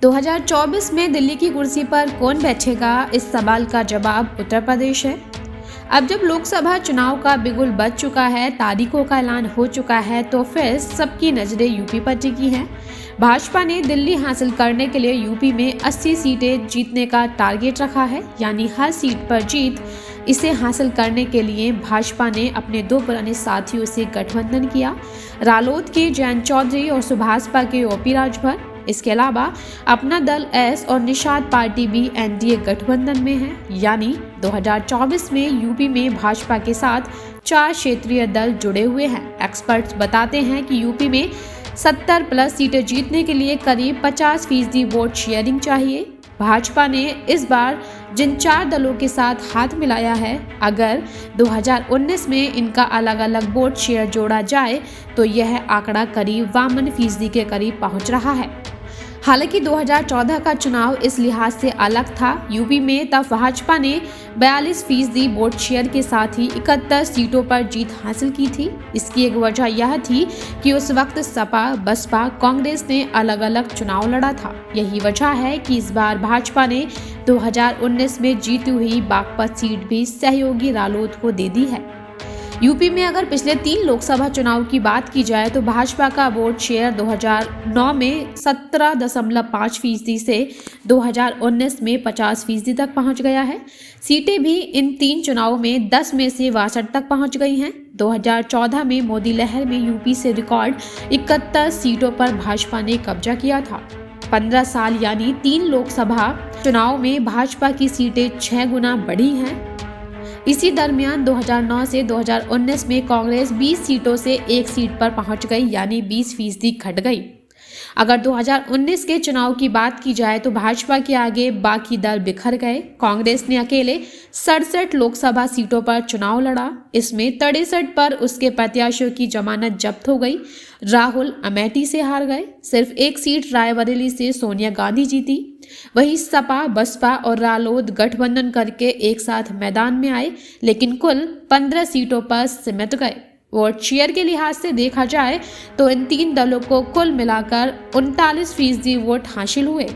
2024 में दिल्ली की कुर्सी पर कौन बैठेगा, इस सवाल का जवाब उत्तर प्रदेश है। अब जब लोकसभा चुनाव का बिगुल बज चुका है, तारीखों का ऐलान हो चुका है, तो फिर सबकी नजरें यूपी पर टिकी हैं। भाजपा ने दिल्ली हासिल करने के लिए यूपी में 80 सीटें जीतने का टारगेट रखा है, यानी हर सीट पर जीत। इसे हासिल करने के लिए भाजपा ने अपने दो पुराने साथियों से गठबंधन किया, रालोद के जयंत चौधरी और सुभाषपा के ओपी राजभर। इसके अलावा अपना दल एस और निषाद पार्टी भी एनडीए गठबंधन में है, यानी 2024 में यूपी में भाजपा के साथ 4 क्षेत्रीय दल जुड़े हुए हैं। एक्सपर्ट्स बताते हैं कि यूपी में 70 प्लस सीटें जीतने के लिए करीब 50% वोट शेयरिंग चाहिए। भाजपा ने इस बार जिन 4 दलों के साथ हाथ मिलाया है, अगर 2019 में इनका अलग अलग वोट शेयर जोड़ा जाए तो यह आंकड़ा करीब 52% के करीब पहुंच रहा है। हालांकि 2014 का चुनाव इस लिहाज से अलग था। यूपी में तब भाजपा ने 42% वोट शेयर के साथ ही 71 सीटों पर जीत हासिल की थी। इसकी एक वजह यह थी कि उस वक्त सपा, बसपा, कांग्रेस ने अलग अलग चुनाव लड़ा था। यही वजह है कि इस बार भाजपा ने 2019 में जीती हुई बागपत सीट भी सहयोगी रालोद को दे दी है। यूपी में अगर पिछले 3 लोकसभा चुनाव की बात की जाए तो भाजपा का वोट शेयर 2009 में 17.5% से 2019 में 50% तक पहुंच गया है। सीटें भी इन 3 चुनावों में 10 में से 62 तक पहुंच गई हैं। 2014 में मोदी लहर में यूपी से रिकॉर्ड 71 सीटों पर भाजपा ने कब्जा किया था। 15 साल यानी 3 लोकसभा चुनाव में भाजपा की सीटें 6 गुना बढ़ी हैं। इसी दरमियान 2009 से 2019 में कांग्रेस 20 सीटों से 1 सीट पर पहुंच गई, यानी 20% घट गई। अगर 2019 के चुनाव की बात की जाए तो भाजपा के आगे बाकी दल बिखर गए। कांग्रेस ने अकेले 67 लोकसभा सीटों पर चुनाव लड़ा। इसमें 63 पर उसके प्रत्याशियों की जमानत जब्त हो गई। राहुल अमेठी से हार गए। सिर्फ 1 सीट रायबरेली से सोनिया गांधी जीती। वहीं सपा, बसपा और रालोद गठबंधन करके एक साथ मैदान में आए, लेकिन कुल 15 सीटों पर सिमट गए। वोट शेयर के लिहाज से देखा जाए तो इन 3 दलों को कुल मिलाकर 39% वोट हासिल हुए।